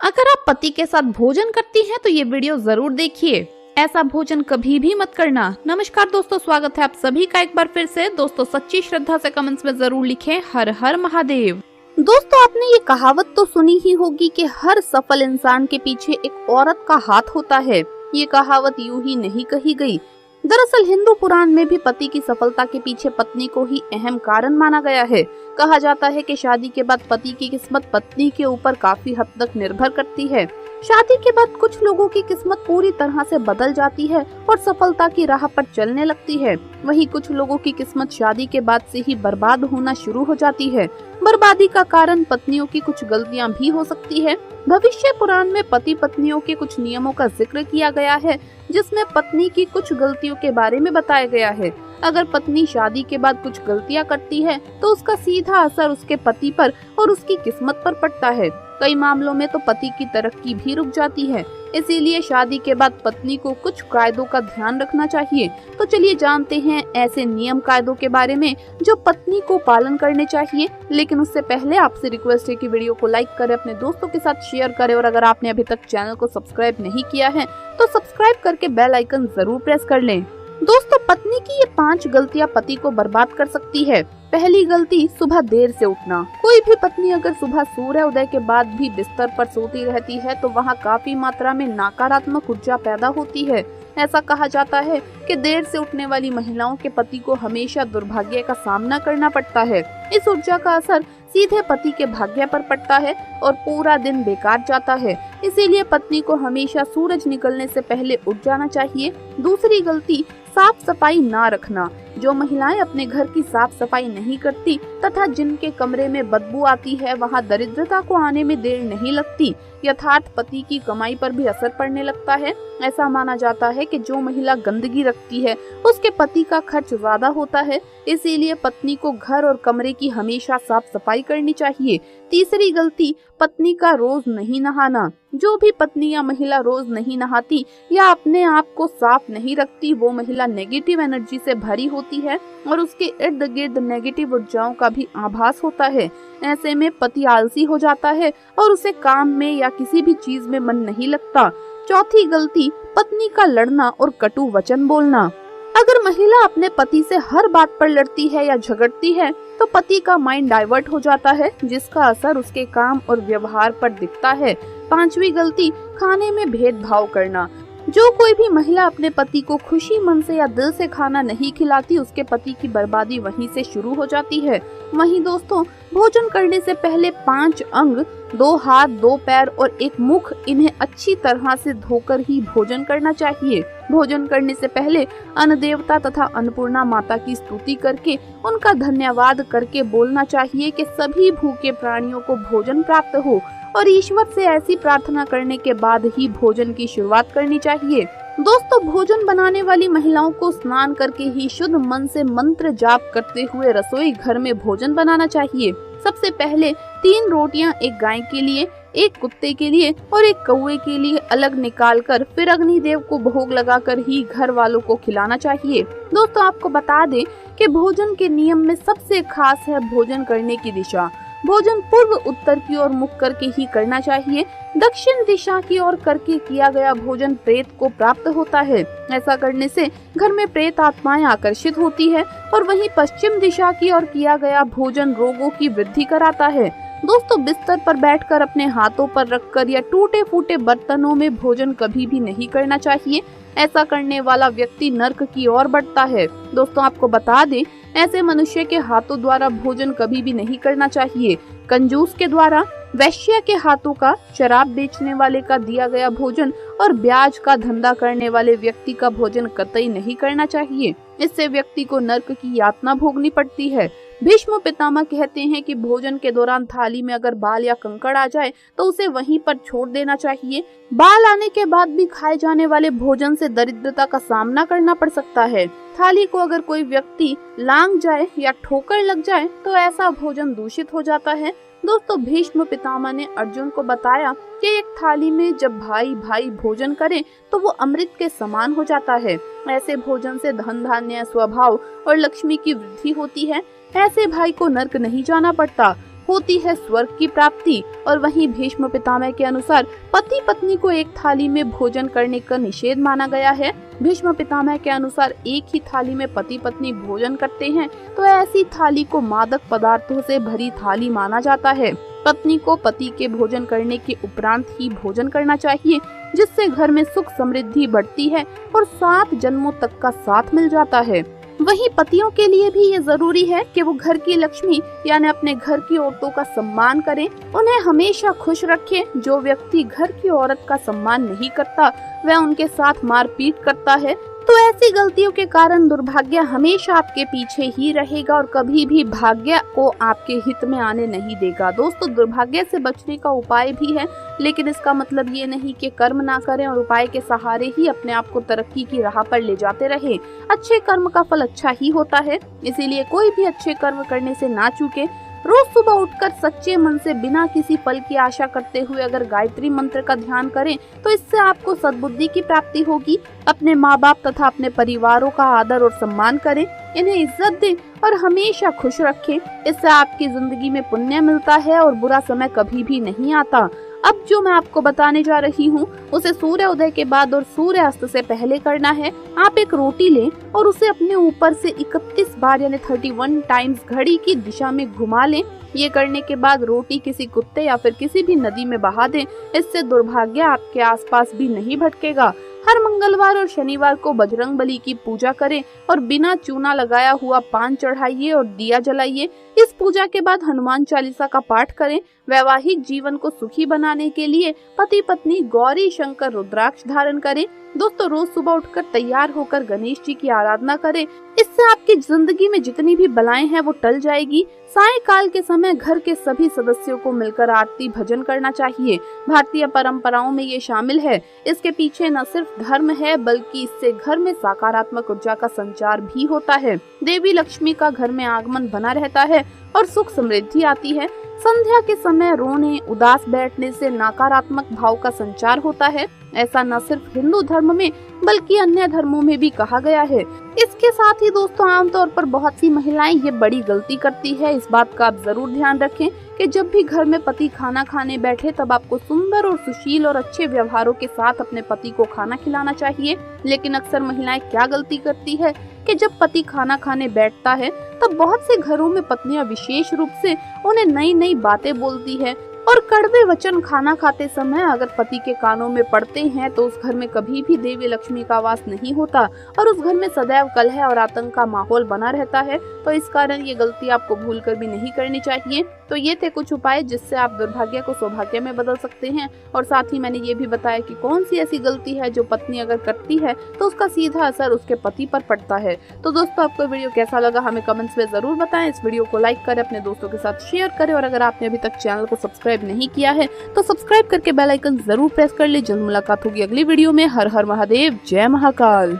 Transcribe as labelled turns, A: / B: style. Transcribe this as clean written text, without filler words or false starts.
A: अगर आप पति के साथ भोजन करती हैं तो ये वीडियो जरूर देखिए। ऐसा भोजन कभी भी मत करना। नमस्कार दोस्तों, स्वागत है आप सभी का एक बार फिर से। दोस्तों सच्ची श्रद्धा से कमेंट्स में जरूर लिखें हर हर महादेव। दोस्तों आपने ये कहावत तो सुनी ही होगी कि हर सफल इंसान के पीछे एक औरत का हाथ होता है। ये कहावत यूं ही नहीं कही गई। दरअसल हिंदू पुराण में भी पति की सफलता के पीछे पत्नी को ही अहम कारण माना गया है। कहा जाता है कि शादी के बाद पति की किस्मत पत्नी के ऊपर काफी हद तक निर्भर करती है। शादी के बाद कुछ लोगों की किस्मत पूरी तरह से बदल जाती है और सफलता की राह पर चलने लगती है। वहीं कुछ लोगों की किस्मत शादी के बाद से ही बर्बाद होना शुरू हो जाती है। बर्बादी का कारण पत्नियों की कुछ गलतियां भी हो सकती है। भविष्य पुराण में पति पत्नियों के कुछ नियमों का जिक्र किया गया है, जिसमें पत्नी की कुछ गलतियों के बारे में बताया गया है। अगर पत्नी शादी के बाद कुछ गलतियां करती है तो उसका सीधा असर उसके पति पर और उसकी किस्मत पर पड़ता है। कई मामलों में तो पति की तरक्की भी रुक जाती है। इसीलिए शादी के बाद पत्नी को कुछ कायदों का ध्यान रखना चाहिए। तो चलिए जानते हैं ऐसे नियम कायदों के बारे में जो पत्नी को पालन करने चाहिए। लेकिन उससे पहले आपसे रिक्वेस्ट है कि वीडियो को लाइक करें, अपने दोस्तों के साथ शेयर करें और अगर आपने अभी तक चैनल को सब्सक्राइब नहीं किया है तो सब्सक्राइब करके बेल आइकन जरूर प्रेस कर लें। दोस्तों पत्नी की ये 5 गलतियां पति को बर्बाद कर सकती है। पहली गलती, सुबह देर से उठना। कोई भी पत्नी अगर सुबह सूर्य उदय के बाद भी बिस्तर पर सोती रहती है तो वहाँ काफी मात्रा में नकारात्मक ऊर्जा पैदा होती है। ऐसा कहा जाता है कि देर से उठने वाली महिलाओं के पति को हमेशा दुर्भाग्य का सामना करना पड़ता है। इस ऊर्जा का असर सीधे पति के भाग्य पर पड़ता है और पूरा दिन बेकार जाता है। इसीलिए पत्नी को हमेशा सूरज निकलने से पहले उठ जाना चाहिए। दूसरी गलती, साफ सफाई ना रखना। जो महिलाएं अपने घर की साफ सफाई नहीं करती तथा जिनके कमरे में बदबू आती है, वहां दरिद्रता को आने में देर नहीं लगती। यथार्थ पति की कमाई पर भी असर पड़ने लगता है। ऐसा माना जाता है कि जो महिला गंदगी रखती है उसके पति का खर्च ज्यादा होता है। इसीलिए पत्नी को घर और कमरे की हमेशा साफ सफाई करनी चाहिए। तीसरी गलती, पत्नी का रोज नहीं नहाना। जो भी पत्नी या महिला रोज नहीं नहाती या अपने आप को साफ नहीं रखती, वो महिला नेगेटिव एनर्जी से भरी होती है और उसके इर्द गिर्द नेगेटिव ऊर्जाओं का भी आभास होता है। ऐसे में पति आलसी हो जाता है और उसे काम में या किसी भी चीज में मन नहीं लगता। चौथी गलती, पत्नी का लड़ना और कटु वचन बोलना। अगर महिला अपने पति से हर बात पर लड़ती है या झगड़ती है तो पति का माइंड डाइवर्ट हो जाता है, जिसका असर उसके काम और व्यवहार पर दिखता है। पांचवी गलती, खाने में भेदभाव करना। जो कोई भी महिला अपने पति को खुशी मन से या दिल से खाना नहीं खिलाती, उसके पति की बर्बादी वहीं से शुरू हो जाती है। वहीं दोस्तों, भोजन करने से पहले 5 अंग, 2 हाथ, 2 पैर और 1 मुख, इन्हें अच्छी तरह से धोकर ही भोजन करना चाहिए। भोजन करने से पहले अन्न देवता तथा अन्नपूर्णा माता की स्तुति करके उनका धन्यवाद करके बोलना चाहिए कि सभी भूखे प्राणियों को भोजन प्राप्त हो और ईश्वर से ऐसी प्रार्थना करने के बाद ही भोजन की शुरुआत करनी चाहिए। दोस्तों भोजन बनाने वाली महिलाओं को स्नान करके ही शुद्ध मन से मंत्र जाप करते हुए रसोई घर में भोजन बनाना चाहिए। सबसे पहले 3 रोटियां एक गाय के लिए, 1 कुत्ते के लिए और 1 कौवे के लिए अलग निकालकर फिर अग्निदेव को भोग लगाकर ही घर वालों को खिलाना चाहिए। दोस्तों आपको बता दें कि भोजन के नियम में सबसे खास है भोजन करने की दिशा। भोजन पूर्व उत्तर की ओर मुख करके ही करना चाहिए। दक्षिण दिशा की ओर करके किया गया भोजन प्रेत को प्राप्त होता है। ऐसा करने से घर में प्रेत आत्माएं आकर्षित होती है और वहीं पश्चिम दिशा की ओर किया गया भोजन रोगों की वृद्धि कराता है। दोस्तों बिस्तर पर बैठकर अपने हाथों पर रखकर या टूटे फूटे बर्तनों में भोजन कभी भी नहीं करना चाहिए। ऐसा करने वाला व्यक्ति नर्क की ओर बढ़ता है। दोस्तों आपको बता दें, ऐसे मनुष्य के हाथों द्वारा भोजन कभी भी नहीं करना चाहिए। कंजूस के द्वारा, वैश्य के हाथों का, शराब बेचने वाले का दिया गया भोजन और ब्याज का धंधा करने वाले व्यक्ति का भोजन कतई नहीं करना चाहिए। इससे व्यक्ति को नर्क की यातना भोगनी पड़ती है। भीष्म पितामह कहते हैं कि भोजन के दौरान थाली में अगर बाल या कंकड़ आ जाए तो उसे वहीं पर छोड़ देना चाहिए। बाल आने के बाद भी खाए जाने वाले भोजन से दरिद्रता का सामना करना पड़ सकता है। थाली को अगर कोई व्यक्ति लांग जाए या ठोकर लग जाए तो ऐसा भोजन दूषित हो जाता है। दोस्तों भीष्म पितामह ने अर्जुन को बताया कि एक थाली में जब भाई भाई भोजन करें तो वो अमृत के समान हो जाता है। ऐसे भोजन से धन धान्य, स्वभाव और लक्ष्मी की वृद्धि होती है। ऐसे भाई को नर्क नहीं जाना पड़ता। होती है स्वर्ग की प्राप्ति। और वहीं भीष्म पितामह के अनुसार पति पत्नी को एक थाली में भोजन करने का निषेध माना गया है। भीष्म पितामह के अनुसार एक ही थाली में पति पत्नी भोजन करते हैं तो ऐसी थाली को मादक पदार्थों से भरी थाली माना जाता है। पत्नी को पति के भोजन करने के उपरांत ही भोजन करना चाहिए, जिससे घर में सुख समृद्धि बढ़ती है और 7 जन्मों तक का साथ मिल जाता है। वहीं पतियों के लिए भी ये जरूरी है कि वो घर की लक्ष्मी यानी अपने घर की औरतों का सम्मान करें, उन्हें हमेशा खुश रखें। जो व्यक्ति घर की औरत का सम्मान नहीं करता वह उनके साथ मारपीट करता है। तो ऐसी गलतियों के कारण दुर्भाग्य हमेशा आपके पीछे ही रहेगा और कभी भी भाग्य को आपके हित में आने नहीं देगा। दोस्तों, दुर्भाग्य से बचने का उपाय भी है, लेकिन इसका मतलब ये नहीं कि कर्म ना करें और उपाय के सहारे ही अपने आप को तरक्की की राह पर ले जाते रहें। अच्छे कर्म का फल अच्छा ही होता है, इसीलिए कोई भी अच्छे कर्म करने से ना चूके। रोज सुबह उठकर सच्चे मन से बिना किसी फल की आशा करते हुए अगर गायत्री मंत्र का ध्यान करें तो इससे आपको सद्बुद्धि की प्राप्ति होगी। अपने माँ बाप तथा अपने परिवारों का आदर और सम्मान करें, इन्हें इज्जत दें और हमेशा खुश रखें। इससे आपकी जिंदगी में पुण्य मिलता है और बुरा समय कभी भी नहीं आता। अब जो मैं आपको बताने जा रही हूँ उसे सूर्य उदय के बाद और सूर्य अस्त से पहले करना है। आप एक रोटी लें और उसे अपने ऊपर से 31 बार यानी 31 टाइम्स घड़ी की दिशा में घुमा लें। ये करने के बाद रोटी किसी कुत्ते या फिर किसी भी नदी में बहा दें। इससे दुर्भाग्य आपके आसपास भी नहीं भटकेगा। हर मंगलवार और शनिवार को बजरंग बली की पूजा करें और बिना चूना लगाया हुआ पान चढ़ाइए और दिया जलाइए। इस पूजा के बाद हनुमान चालीसा का पाठ करें। वैवाहिक जीवन को सुखी बनाने के लिए पति पत्नी गौरी शंकर रुद्राक्ष धारण करें। दोस्तों, रोज सुबह उठकर तैयार होकर गणेश जी की आराधना करें। इससे आपकी जिंदगी में जितनी भी बलाएं हैं वो टल जाएगी। सायंकाल के समय घर के सभी सदस्यों को मिलकर आरती भजन करना चाहिए। भारतीय परंपराओं में ये शामिल है। इसके पीछे न सिर्फ धर्म है बल्कि इससे घर में सकारात्मक ऊर्जा का संचार भी होता है। देवी लक्ष्मी का घर में आगमन बना रहता है और सुख समृद्धि आती है। संध्या के समय रोने उदास बैठने से नकारात्मक भाव का संचार होता है। ऐसा न सिर्फ हिंदू धर्म में बल्कि अन्य धर्मों में भी कहा गया है। इसके साथ ही दोस्तों, आमतौर पर बहुत सी महिलाएं ये बड़ी गलती करती है। इस बात का आप जरूर ध्यान रखें कि जब भी घर में पति खाना खाने बैठे तब आपको सुंदर और सुशील और अच्छे व्यवहारों के साथ अपने पति को खाना खिलाना चाहिए। लेकिन अक्सर महिलाएं क्या गलती करती है कि जब पति खाना खाने बैठता है तब बहुत से घरों में पत्नियां विशेष रूप से उन्हें नई नई बातें बोलती है और कड़वे वचन खाना खाते समय अगर पति के कानों में पड़ते हैं तो उस घर में कभी भी देवी लक्ष्मी का वास नहीं होता और उस घर में सदैव कलह और आतंक का माहौल बना रहता है। तो इस कारण ये गलती आपको भूलकर भी नहीं करनी चाहिए। तो ये थे कुछ उपाय जिससे आप दुर्भाग्य को सौभाग्य में बदल सकते हैं। और साथ ही मैंने ये भी बताया कि कौन सी ऐसी गलती है जो पत्नी अगर करती है तो उसका सीधा असर उसके पति पर पड़ता है। तो दोस्तों, आपको वीडियो कैसा लगा हमें कमेंट्स में जरूर बताएं। इस वीडियो को लाइक करें, अपने दोस्तों के साथ शेयर करें और अगर आपने अभी तक चैनल को सब्सक्राइब नहीं किया है तो सब्सक्राइब करके बेल आइकन जरूर प्रेस कर ले। जल्द मुलाकात होगी अगली वीडियो में। हर हर महादेव, जय महाकाल।